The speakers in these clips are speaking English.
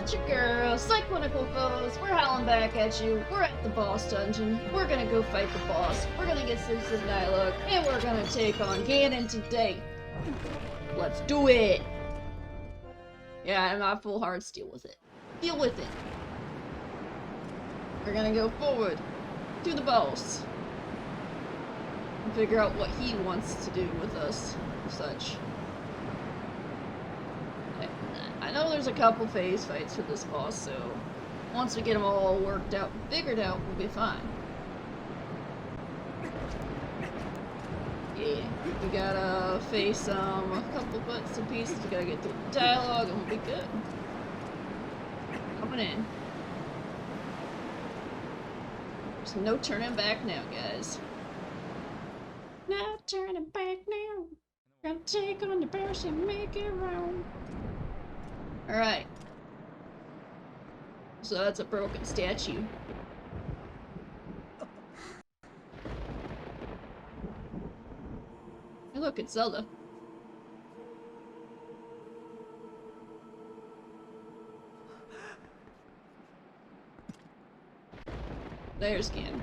it's your girl, Cyclonical Foes. We're howling back at you. We're at the boss dungeon. We're gonna go fight the boss. We're gonna get some dialogue, and we're gonna take on Ganon today. Let's do it! Yeah, I'm not full hearts. Deal with it. Deal with it. We're gonna go forward to the boss and figure out what he wants to do with us, such. I know there's a couple phase fights for this boss, so once we get them all worked out and figured out, we'll be fine. Yeah, we gotta face a couple bits and pieces, we gotta get through the dialogue, and we'll be good. Coming in. There's no turning back now, guys. No turning back now. Gonna take on the boss and make it round. Alright. So that's a broken statue. Hey look, it's Zelda. There's Ganon.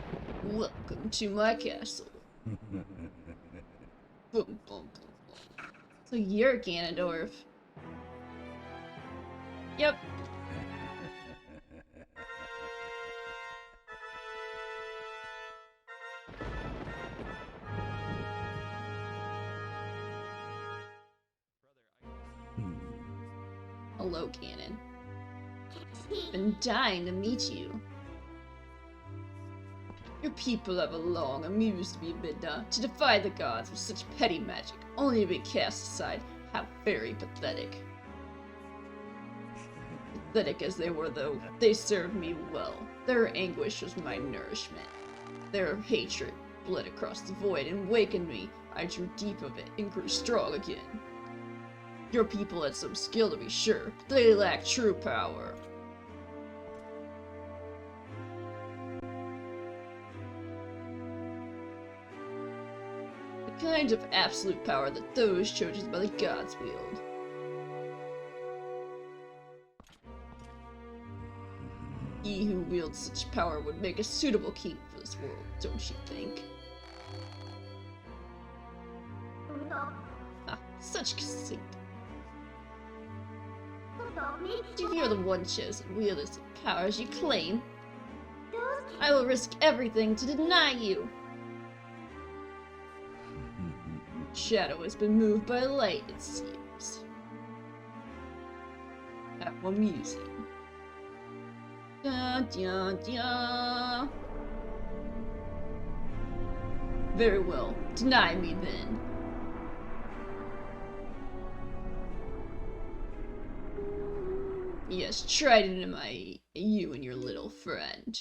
Welcome to my castle. Boom, boom, boom, boom. So you're Ganondorf. Yep. Hello, Ganon. Been dying to meet you. Your people have long amused me, Midna, to defy the gods with such petty magic, only to be cast aside. How very pathetic. Pathetic as they were, though, they served me well. Their anguish was my nourishment. Their hatred bled across the void and wakened me. I drew deep of it and grew strong again. Your people had some skill, to be sure, but they lacked true power. The kind of absolute power that those chosen by the gods wield. He who wields such power would make a suitable king for this world, don't you think? Ah, such conceit. If you're the one chosen wielder of powers you claim, I will risk everything to deny you. Shadow has been moved by light, it seems. How amusing. Da, da, da. Very well, deny me then. Yes, try to deny you and your little friend.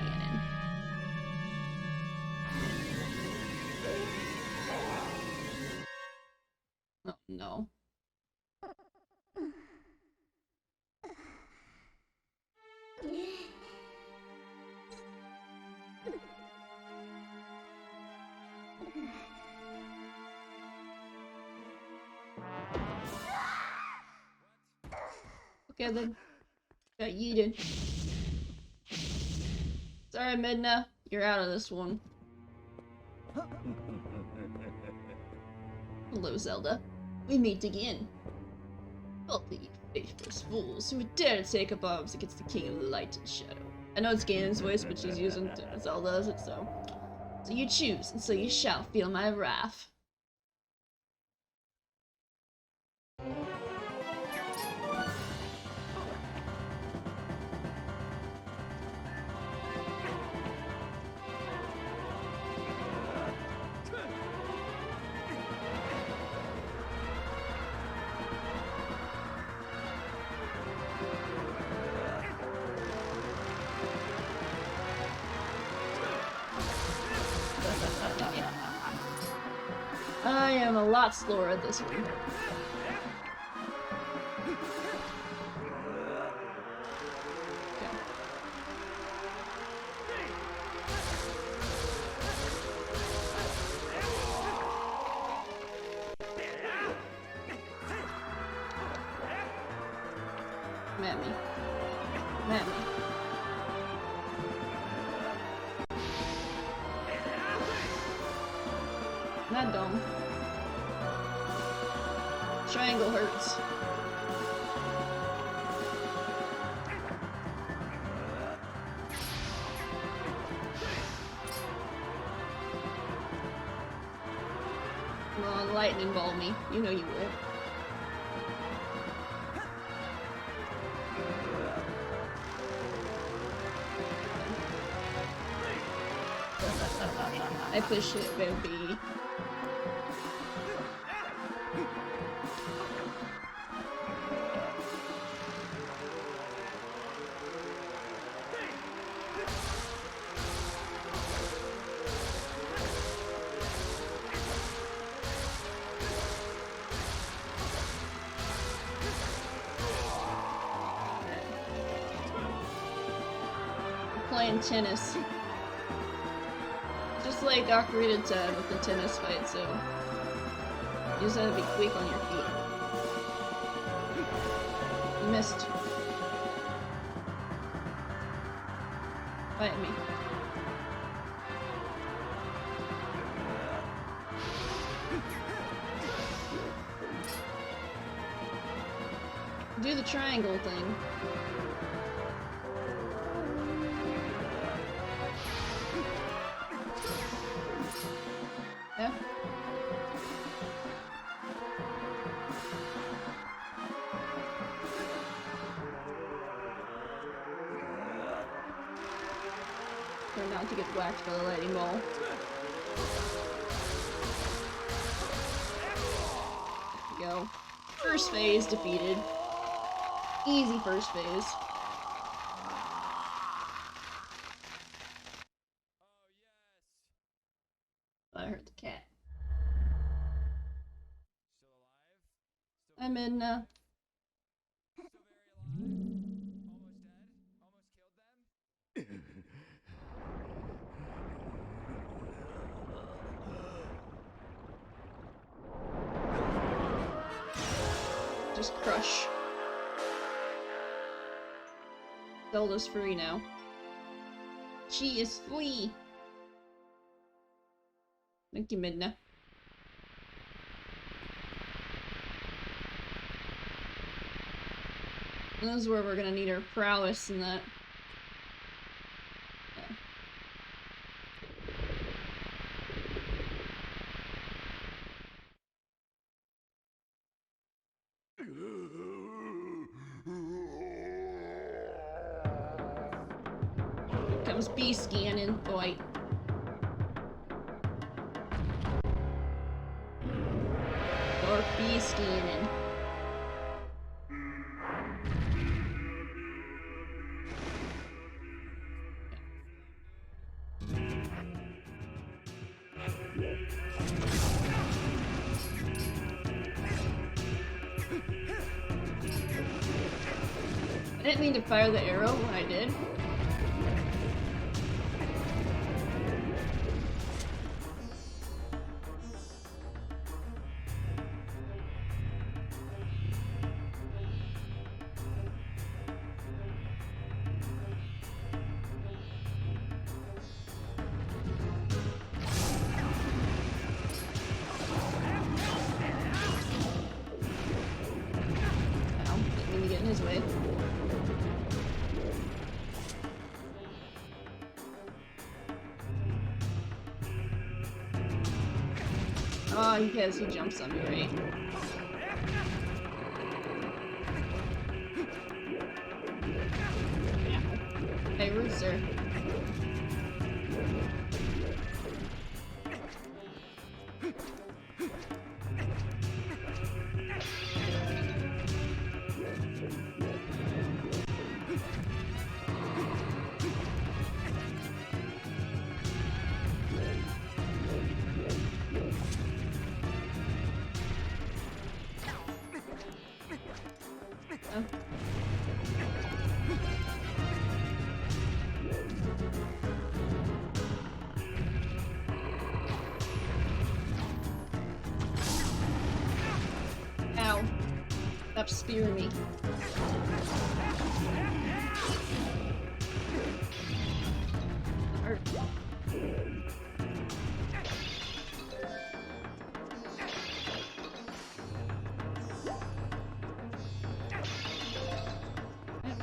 Ganon. Oh no. Okay then. Got yeeted. Sorry, Midna. You're out of this one. Hello, Zelda. We meet again. Filthy, faithless fools who would dare to take up arms against the King of Light and Shadow. I know it's Ganon's voice, but she's using Zelda's it, so. So you choose, and so you shall feel my wrath. I am a lot slower at this one. at me. Come at me. Not dumb. Triangle hurts. Come on, lightning ball me. You know you will. I push it, baby. Playing tennis. Just like Ocarina of Time with the tennis fight, so you just have to be quick on your feet. You missed. Fight me. Do the triangle thing. Yeah. Try not to get whacked by the lightning ball. There we go. First phase defeated. Easy first phase. I heard the cat. I'm in, just crush. Zelda's free now. She is free! Thank you, Midna. This is where we're gonna need our prowess in that. Yeah. Here comes Beast Ganon, boy. Or Beast Ganon. I didn't mean to fire the arrow when I did. Ow, didn't mean to get in his way. Oh, because he jumps on me, right? Hey, Rooster. Oh. Ow. Stop spearing me.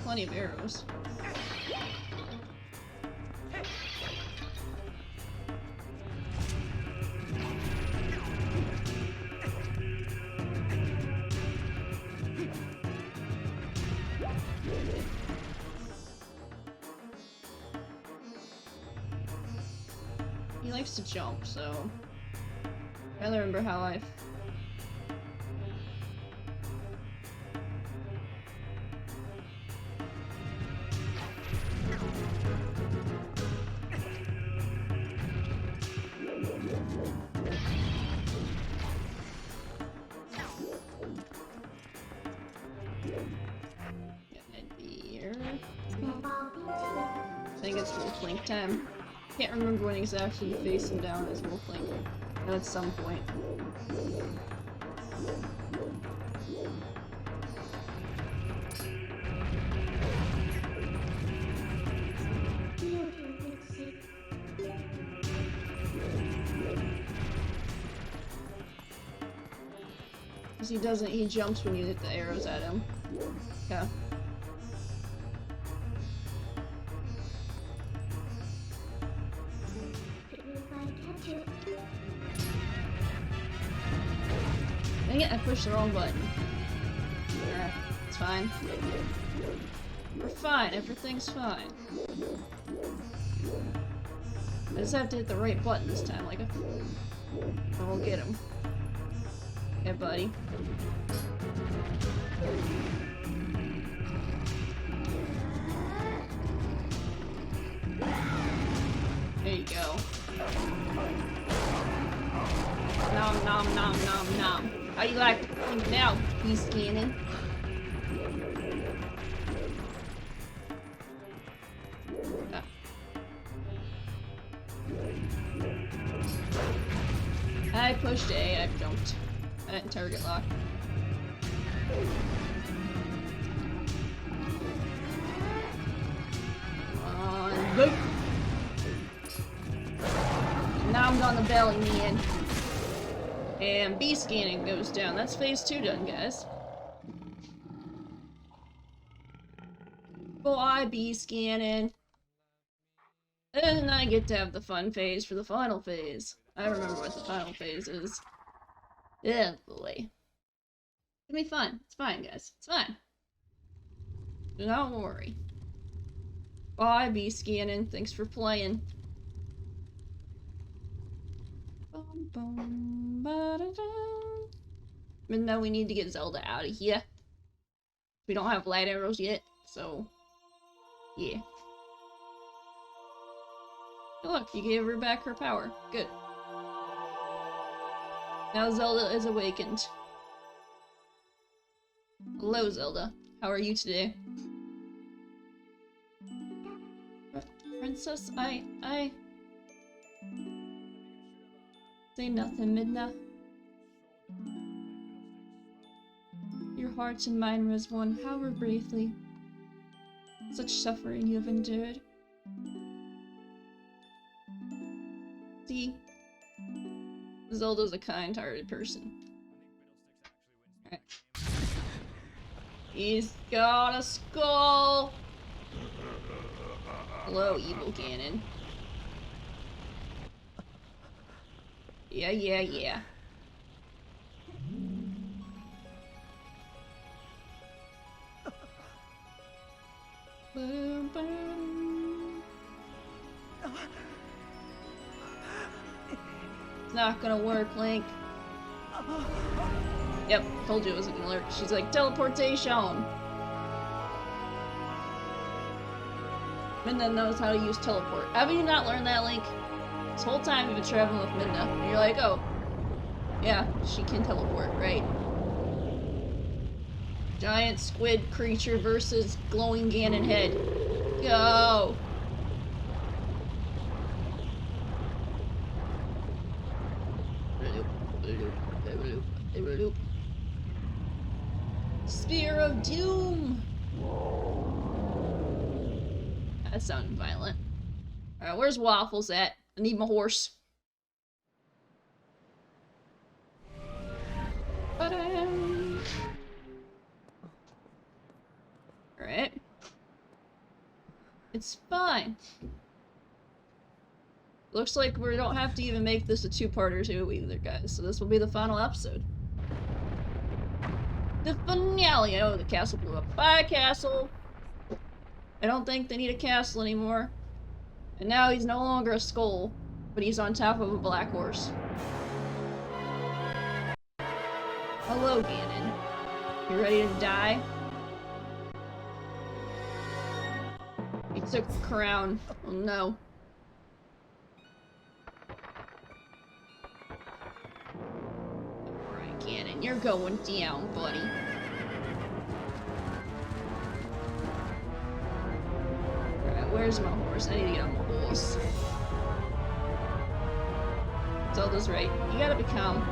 plenty of arrows. He likes to jump, so I don't remember how I. I think it's Wolf Link time. Can't remember when exactly you face him down as Wolf Link. But at some point. Because he doesn't, he jumps when you hit the arrows at him. Okay. Dang it, I pushed the wrong button. Alright, it's fine. We're fine, everything's fine. I just have to hit the right button this time, like a... and we'll get him. Okay, buddy. There you go. Nom nom nom nom nom. How you like to think now, Beast Ganon? Ah. I pushed A, I jumped. I didn't target lock. Come on, go! Now I'm on the belly, man. And B scanning goes down. That's phase 2 done, guys. Boy, B scanning. And I get to have the fun phase for the final phase. I remember what the final phase is. Yeah, boy. It's gonna be fun. It's fine, guys. It's fine. Do not worry. Bye, B scanning. Thanks for playing. But now we need to get Zelda out of here. We don't have light arrows yet, so yeah. Oh, look, you gave her back her power. Good. Now Zelda is awakened. Hello, Zelda. How are you today? Princess, I... Say nothing, Midna. Your heart and mine was one, however briefly. Such suffering you have endured. See? Zelda's a kind-hearted person. Alright. He's got a skull! Hello, evil Ganon. Yeah, yeah, yeah. Boom, boom. It's not gonna work, Link. Yep, told you it wasn't gonna work. She's like, teleportation! Midna knows how to use teleport. Have you not learned that, Link? This whole time you've been traveling with Midna, and you're like, oh, yeah, she can teleport, right? Giant squid creature versus glowing Ganon head. Go! Spear of Doom! That sounded violent. Alright, where's Waffles at? I need my horse. Alright. It's fine. Looks like we don't have to even make this a two-parter too either, guys. So this will be the final episode. The finale! Oh, the castle blew up. Bye, castle! I don't think they need a castle anymore. And now he's no longer a skull, but he's on top of a black horse. Hello, Ganon. You ready to die? He took the crown. Oh no. Alright, Ganon, you're going down, buddy. Alright, where's my horse? I need to get on my horse. Zelda's right. You gotta be calm.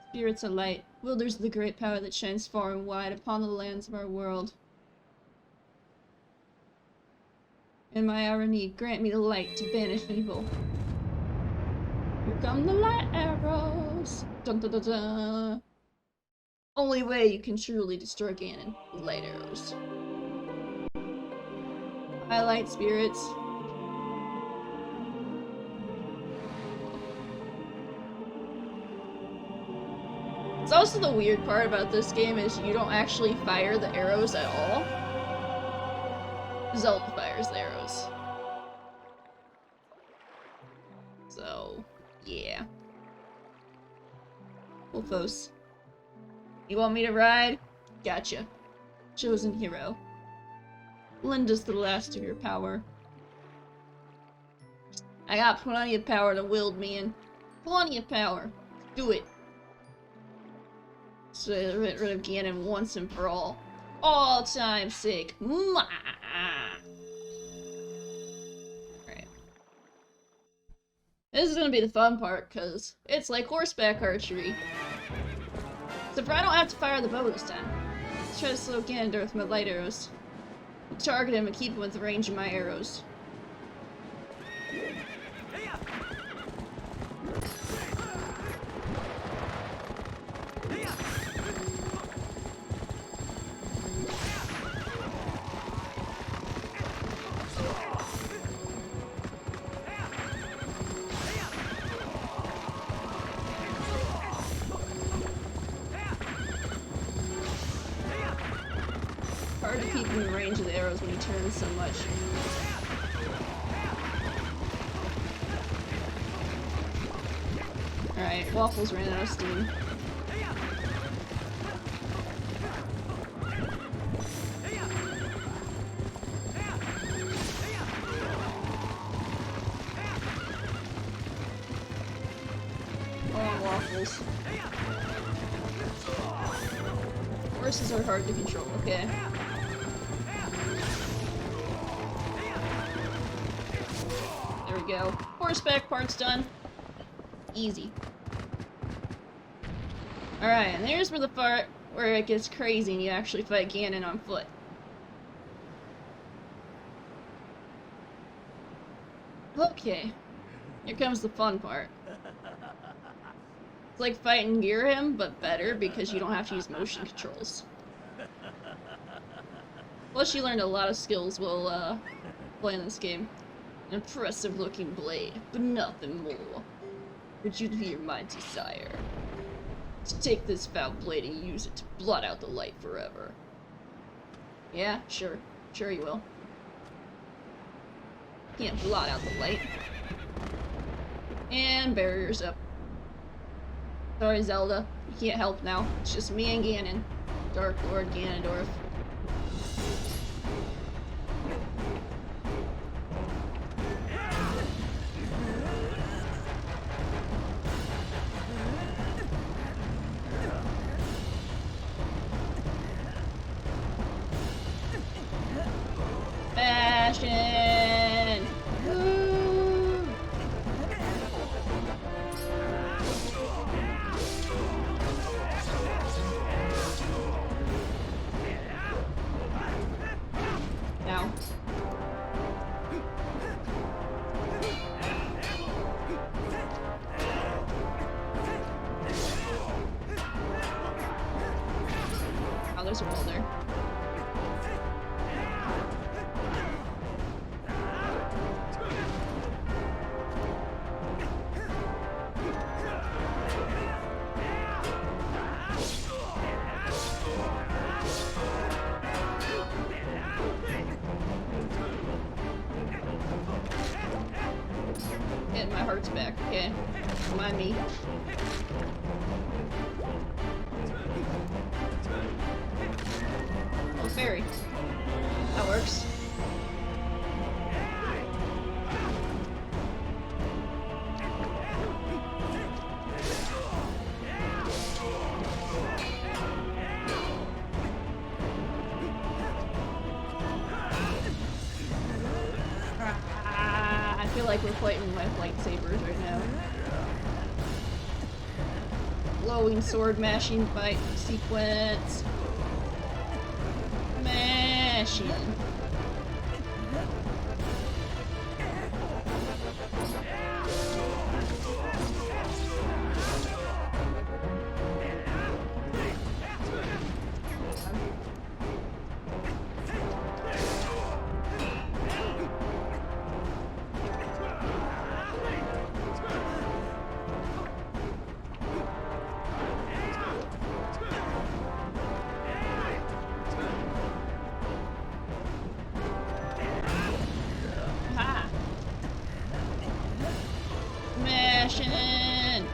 Spirits are light. Wilders are the great power that shines far and wide upon the lands of our world. In my hour of need, grant me the light to banish evil. Here come the light arrows! Dun dun dun dun! Only way you can truly destroy Ganon. Light arrows. Highlight spirits. It's also the weird part about this game is you don't actually fire the arrows at all. Zelda fires the arrows. So, yeah. Wolfos. You want me to ride? Gotcha. Chosen hero. Lend us the last of your power. I got plenty of power to wield, man. Plenty of power. Do it. So get rid of Ganon once and for all. All time's sake. Alright. This is gonna be the fun part, because it's like horseback archery. Except for I don't have to fire the bow this time. Let's try to slow Ganon with my light arrows. I'll target him and keep him within the range of my arrows. Hard to keep him in the range of the arrows when he turns so much. Alright, Waffles ran out of steam. Come on, Waffles. Horses are hard to control, okay. There we go. Horseback part's done. Easy. Alright, and there's where the part where it gets crazy and you actually fight Ganon on foot. Okay. Here comes the fun part. It's like fighting Girahim, but better because you don't have to use motion controls. Plus you learned a lot of skills while playing this game. An impressive looking blade, but nothing more. Would you hear my desire? To take this foul blade and use it to blot out the light forever. Yeah, sure. Sure you will. Can't blot out the light. And barriers up. Sorry, Zelda. You can't help now. It's just me and Ganon. Dark Lord Ganondorf. Fashion! Woo! And my heart's back, okay? Remind me. Oh, fairy. That works. I feel like we're fighting with lightsabers right now. Glowing sword mashing fight sequence. Mashing.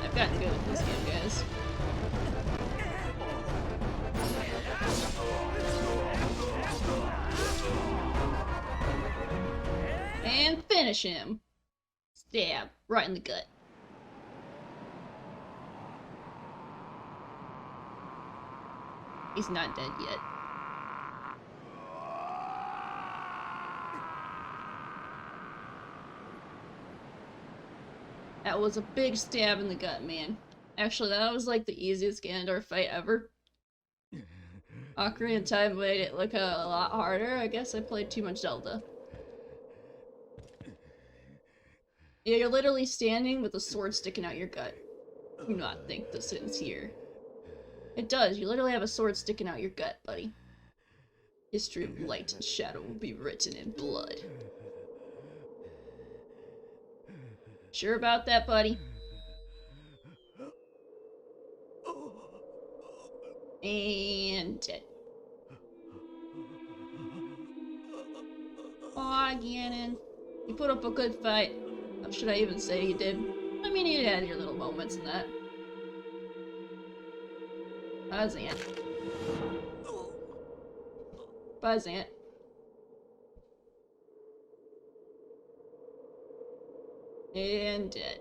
I've gotten good at this game, guys. And finish him. Stab. Right in the gut. He's not dead yet. That was a big stab in the gut, man. Actually, that was like the easiest Ganondorf fight ever. Ocarina of Time made it look a lot harder. I guess I played too much Zelda. Yeah, you're literally standing with a sword sticking out your gut. Do not think this ends here. It does. You literally have a sword sticking out your gut, buddy. History of light and shadow will be written in blood. Sure about that, buddy? And dead. Aw, Ganon. You put up a good fight. How should I even say you did? I mean, you had your little moments in that. Bye, Zant. Bye, Zant. And dead.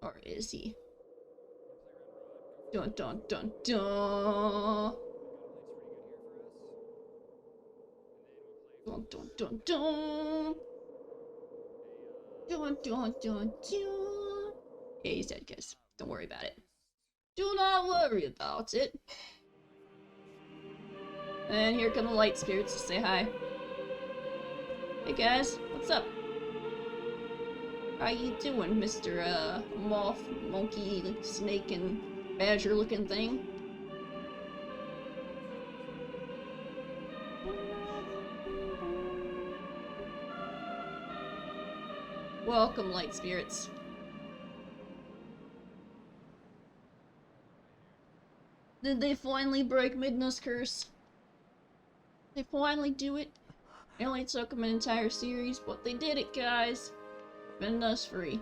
Or is he? Dun dun dun dun! Dun dun dun dun! Dun dun dun dun! Yeah, he's dead, guys. Don't worry about it. Do not worry about it. And here come the light spirits to say hi. Hey guys, what's up? How you doing, Mr. Moth, Monkey, Snake, and Badger looking thing? Welcome, light spirits. Did they finally break Midna's curse? They finally do it? It only took them an entire series, but they did it, guys. Midna's free.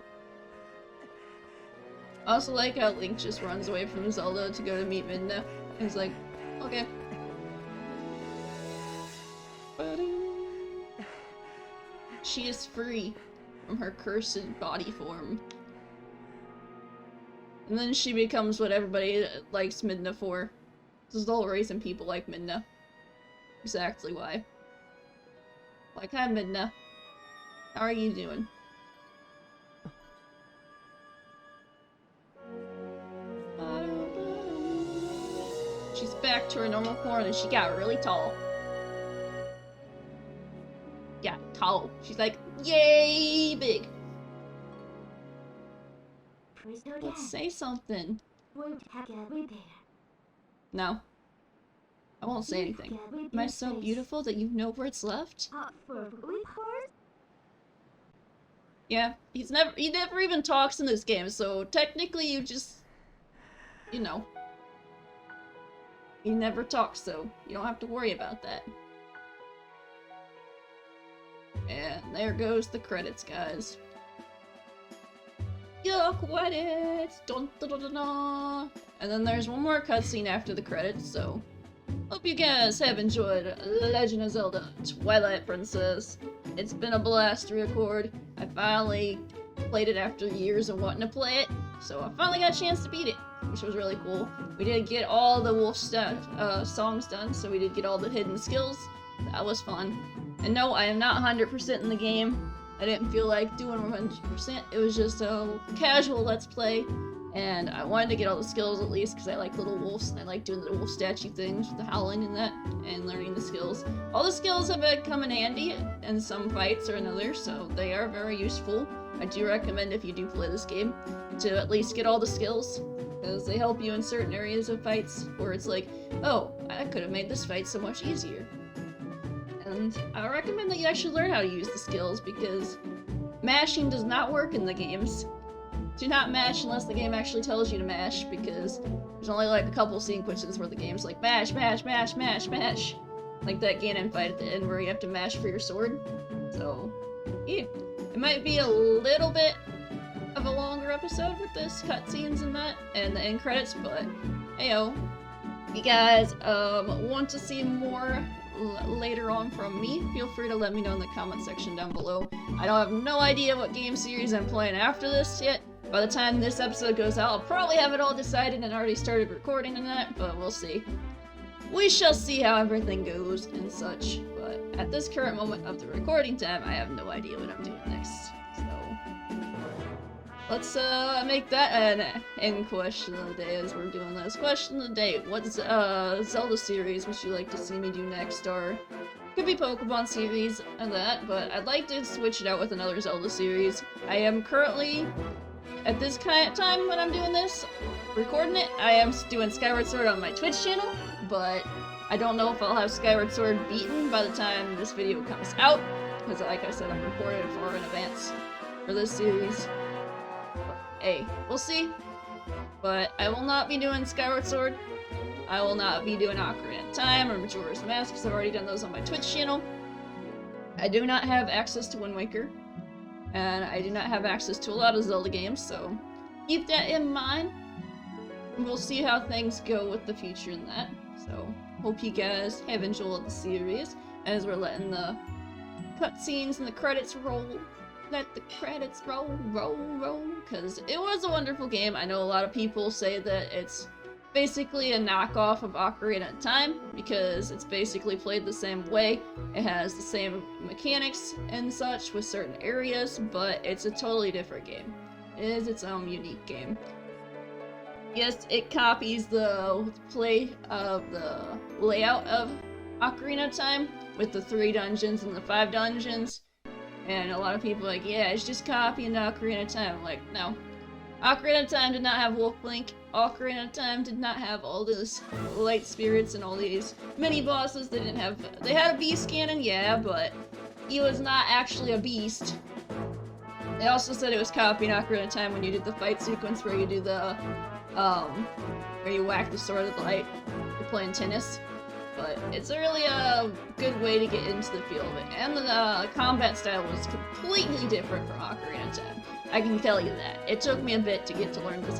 I also like how Link just runs away from Zelda to go to meet Midna. He's like, okay. She is free from her cursed body form. And then she becomes what everybody likes Midna for. This is the whole reason people like Midna. Exactly why. Like, hi Midna. How are you doing? She's back to her normal form and she got really tall. Yeah, tall. She's like, yay, big. Let's say something. No. I won't say anything. Am I so beautiful that you know where it's left? Yeah, he never even talks in this game, so technically you just, you know. He never talks, so you don't have to worry about that. And And there goes the credits, guys. Your credits! Dun, dun, dun, dun, dun. And then there's one more cutscene after the credits, so hope you guys have enjoyed Legend of Zelda Twilight Princess. It's been a blast to record. I finally played it after years of wanting to play it, so I finally got a chance to beat it, which was really cool. We did get all the wolf songs done, so we did get all the hidden skills. That was fun. And no, I am not 100% in the game. I didn't feel like doing 100%. It was just a casual let's play, and I wanted to get all the skills at least because I like little wolves and I like doing the wolf statue things with the howling and that, and learning the skills. All the skills have come in handy in some fights or another, so they are very useful. I do recommend if you do play this game to at least get all the skills, because they help you in certain areas of fights where it's like, oh, I could have made this fight so much easier. And I recommend that you actually learn how to use the skills, because mashing does not work in the games. Do not mash unless the game actually tells you to mash, because there's only like a couple sequences where the game's like mash, mash, mash, mash, mash. Like that Ganon fight at the end where you have to mash for your sword. So, yeah. It might be a little bit of a longer episode with this cutscenes and that, and the end credits, but heyo. If you guys want to see more later on from me, feel free to let me know in the comment section down below. I don't have no idea what game series I'm playing after this yet. By the time this episode goes out, I'll probably have it all decided and already started recording and that, but we'll see. We shall see how everything goes and such, but at this current moment of the recording time, I have no idea what I'm doing next. So, let's make that an end question of the day as we're doing this. Question of the day, what Zelda series would you like to see me do next? Or could be Pokemon series and that, but I'd like to switch it out with another Zelda series. I am currently, at this kind of time when I'm doing this, recording it, I am doing Skyward Sword on my Twitch channel, but I don't know if I'll have Skyward Sword beaten by the time this video comes out, because like I said, I'm recording it far in advance for this series. But, hey, we'll see. But I will not be doing Skyward Sword. I will not be doing Ocarina of Time or Majora's Mask, because I've already done those on my Twitch channel. I do not have access to Wind Waker, and I do not have access to a lot of Zelda games, so keep that in mind. We'll see how things go with the future in that. So, hope you guys have enjoyed the series as we're letting the cutscenes and the credits roll. Let the credits roll, because it was a wonderful game. I know a lot of people say that it's basically a knockoff of Ocarina of Time, because it's basically played the same way. It has the same mechanics and such with certain areas, but it's a totally different game. It is its own unique game. Yes, it copies the the layout of Ocarina of Time with the 3 dungeons and the 5 dungeons. And a lot of people are like, yeah, it's just copying Ocarina of Time. I'm like, no. Ocarina of Time did not have Wolf Link. Ocarina of Time did not have all this light spirits and all these mini bosses. They had a beast Ganon, yeah, but he was not actually a beast. They also said it was copying Ocarina of Time when you did the fight sequence where you do the where you whack the sword of the light. You're playing tennis. But it's really a good way to get into the feel of it. And the combat style was completely different from Ocarina of Time. I can tell you that. It took me a bit to get to learn this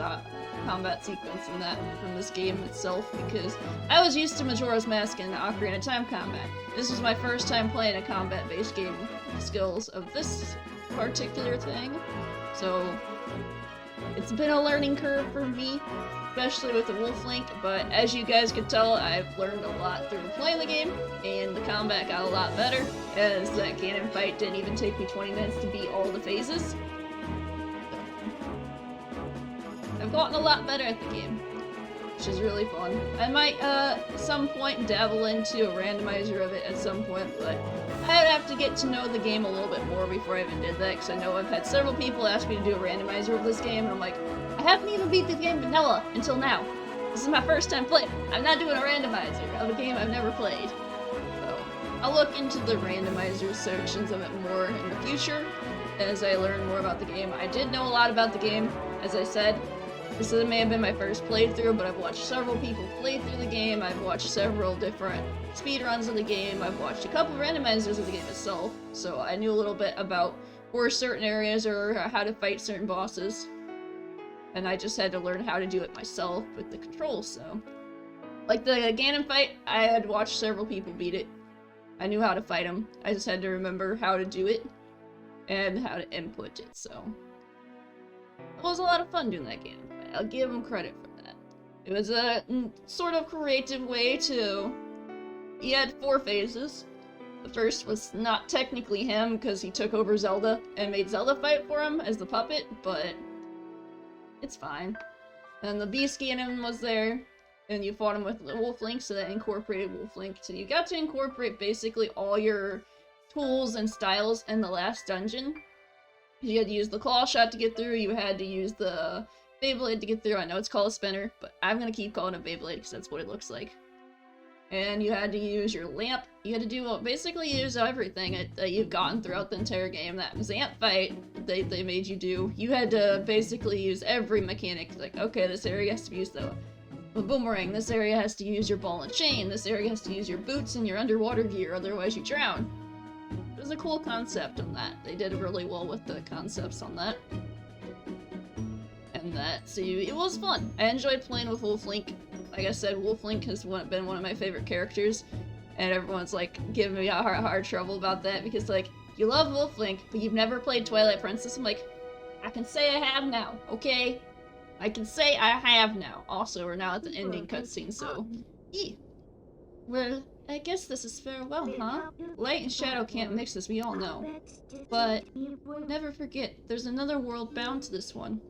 combat sequence and that from this game itself, because I was used to Majora's Mask and Ocarina of Time combat. This was my first time playing a combat-based game with the skills of this particular thing. So, it's been a learning curve for me, especially with the Wolf Link, but as you guys could tell, I've learned a lot through playing the game, and the combat got a lot better, as that Ganon fight didn't even take me 20 minutes to beat all the phases. I've gotten a lot better at the game, which is really fun. I might, at some point, dabble into a randomizer of it at some point, but I'd have to get to know the game a little bit more before I even did that, because I know I've had several people ask me to do a randomizer of this game, and I'm like, I haven't even beat the game vanilla until now. This is my first time playing. I'm not doing a randomizer of a game I've never played. So, I'll look into the randomizer sections of it more in the future, as I learn more about the game. I did know a lot about the game, as I said, This may have been my first playthrough, but I've watched several people play through the game. I've watched several different speedruns of the game. I've watched a couple randomizers of the game itself, so I knew a little bit about where certain areas or how to fight certain bosses. And I just had to learn how to do it myself with the controls, so. Like the Ganon fight, I had watched several people beat it. I knew how to fight him. I just had to remember how to do it and how to input it, so. It was a lot of fun doing that Ganon fight. I'll give him credit for that. It was a sort of creative way to... He had 4 phases. The first was not technically him because he took over Zelda and made Zelda fight for him as the puppet, but it's fine. And the Beast Ganon was there, and you fought him with the Wolf Link, so that incorporated Wolf Link. So you got to incorporate basically all your tools and styles in the last dungeon. You had to use the claw shot to get through, you had to use the Beyblade to get through. I know it's called a spinner, but I'm gonna keep calling it Beyblade because that's what it looks like. And you had to use your lamp. You had to do basically use everything that you've gotten throughout the entire game. That Zamp fight they made you do. You had to basically use every mechanic. Like, okay, this area has to use the boomerang. This area has to use your ball and chain. This area has to use your boots and your underwater gear, otherwise you drown. It was a cool concept on that. They did really well with the concepts on that. And that, so it was fun. I enjoyed playing with Wolf Link. Like I said, Wolf Link has been one of my favorite characters, and everyone's like giving me a hard trouble about that because like, you love Wolf Link, but you've never played Twilight Princess. I'm like, I can say I have now, okay? I can say I have now. Also, we're now at the ending cutscene, so... Well, I guess this is farewell, huh? Light and shadow can't mix, as we all know. But, never forget, there's another world bound to this one.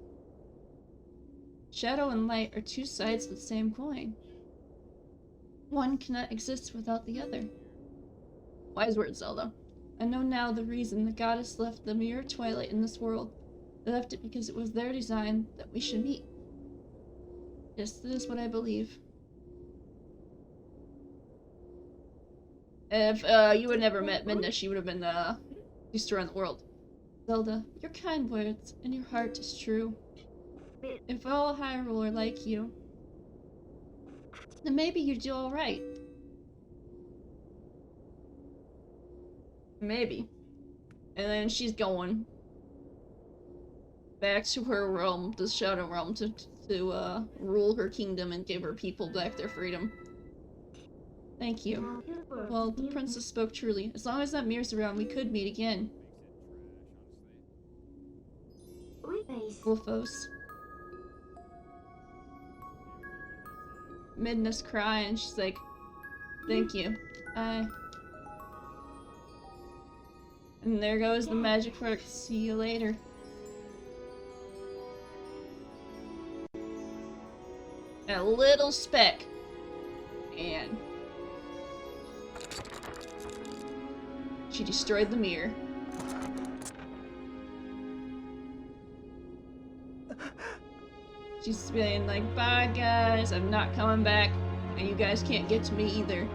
Shadow and light are 2 sides of the same coin. One cannot exist without the other. Wise words, Zelda. I know now the reason the goddess left the mirror Twilight in this world. They left it because it was their design that we should meet. Yes, this is what I believe. If you had never met Midna, she would have been destroying the world. Zelda, your kind words and your heart is true. If all Hyrule are like you, then maybe you do alright. Maybe. And then she's going back to her realm, the Shadow Realm, to rule her kingdom and give her people back their freedom. Thank you. Well, the princess spoke truly. As long as that mirror's around, we could meet again. Wolfos. Midna's crying. She's like, thank you. And there goes the magic work. See you later. A little speck. And she destroyed the mirror. She's being like, bye guys, I'm not coming back, and you guys can't get to me either.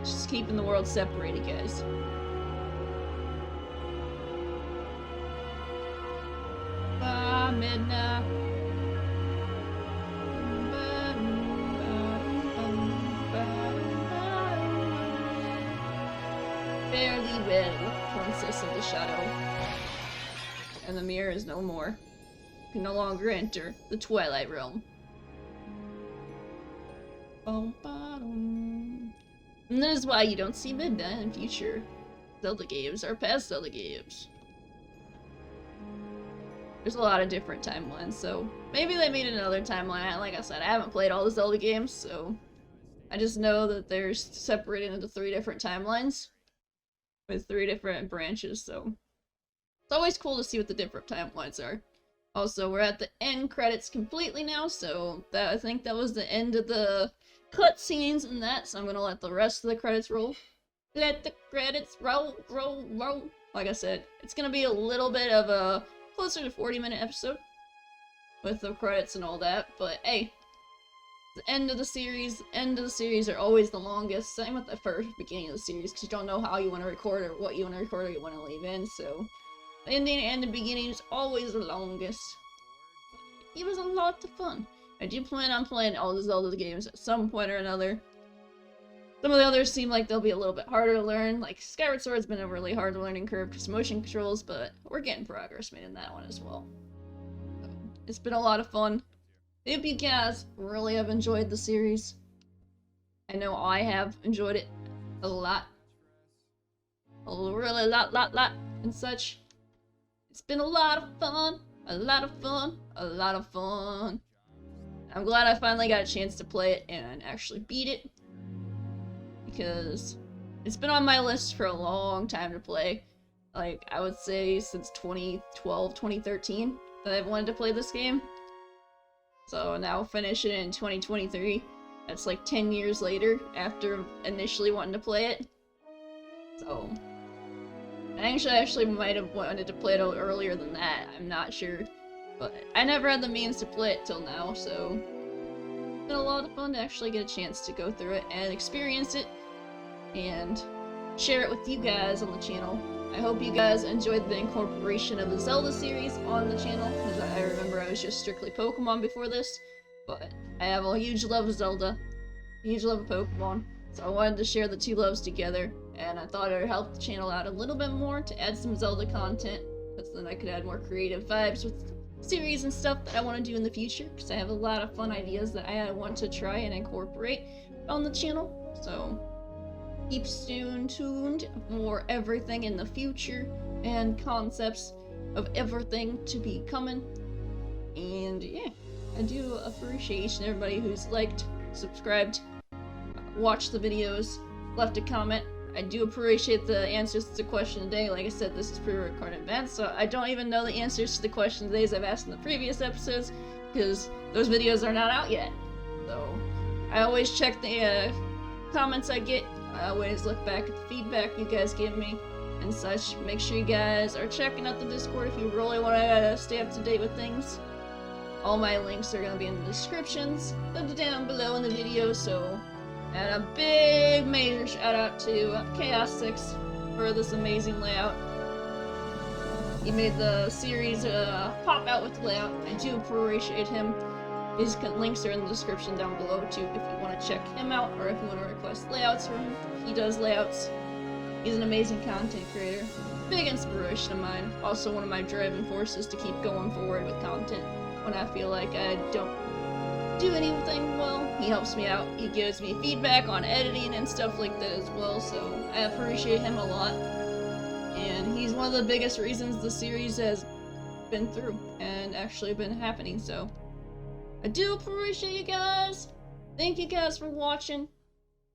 She's keeping the world separated, guys. Bye, Midna. Fairly well, Princess of the Shadow. And the mirror is no more. You can no longer enter the Twilight Realm. And that is why you don't see Midna in future Zelda games or past Zelda games. There's a lot of different timelines, so maybe they made another timeline. Like I said, I haven't played all the Zelda games, so I just know that they're separated into 3 different timelines with 3 different branches, so it's always cool to see what the different timelines are. Also, we're at the end credits completely now, so I think that was the end of the cutscenes and that, so I'm gonna let the rest of the credits roll. Let the credits roll, roll, roll. Like I said, it's gonna be a little bit of a closer to 40-minute episode with the credits and all that, but hey, the end of the series are always the longest. Same with the first beginning of the series, because you don't know how you want to record or what you want to record or you want to leave in, so the ending and the beginning is always the longest. He was a lot of fun. I do plan on playing all the Zelda games at some point or another. Some of the others seem like they'll be a little bit harder to learn, like Skyward Sword's been a really hard learning curve because motion controls, but we're getting progress made in that one as well. So, it's been a lot of fun. I hope you guys really have enjoyed the series. I know I have enjoyed it a lot. A really lot, and such. It's been a lot of fun, a lot of fun, a lot of fun. I'm glad I finally got a chance to play it and actually beat it. Because it's been on my list for a long time to play. Like, I would say since 2012, 2013 that I've wanted to play this game. So now finishing it in 2023. That's like 10 years later after initially wanting to play it. So, I actually might have wanted to play it earlier than that. I'm not sure. But I never had the means to play it till now, so it's been a lot of fun to actually get a chance to go through it and experience it and share it with you guys on the channel. I hope you guys enjoyed the incorporation of the Zelda series on the channel, because I remember I was just strictly Pokemon before this, but I have a huge love of Zelda, a huge love of Pokemon, so I wanted to share the two loves together, and I thought it would help the channel out a little bit more to add some Zelda content, because then I could add more creative vibes with series and stuff that I want to do in the future, because I have a lot of fun ideas that I want to try and incorporate on the channel, so keep tuned for everything in the future and concepts of everything to be coming. And yeah, I do appreciate each and everybody who's liked, subscribed, watched the videos, left a comment. I do appreciate the answers to the question today. Like I said, this is pre-recorded in advance, so I don't even know the answers to the question today as I've asked in the previous episodes, because those videos are not out yet. So I always check the comments I get. I always look back at the feedback you guys give me and such. Make sure you guys are checking out the Discord if you really want to stay up to date with things. All my links are going to be in the descriptions down below in the video, so... And a big major shout out to Chaos 6 for this amazing layout. He made the series pop out with the layout. I do appreciate him. His links are in the description down below too if you want to check him out or if you want to request layouts from him. He does layouts. He's an amazing content creator. Big inspiration of mine. Also one of my driving forces to keep going forward with content when I feel like I don't do anything well. He helps me out. He gives me feedback on editing and stuff like that as well, so I appreciate him a lot. And he's one of the biggest reasons the series has been through and actually been happening, so I do appreciate you guys. Thank you guys for watching.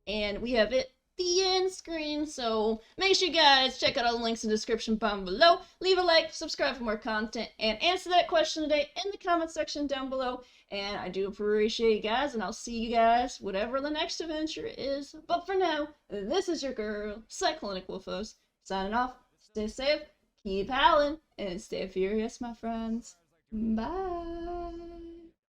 And we have it the end screen, so make sure you guys check out all the links in the description down below. Leave a like, subscribe for more content, and answer that question today in the comment section down below. And I do appreciate you guys, and I'll see you guys whatever the next adventure is. But for now, this is your girl, Cyclonic Wolfos, signing off. Stay safe, keep howling, and stay furious, my friends. Bye.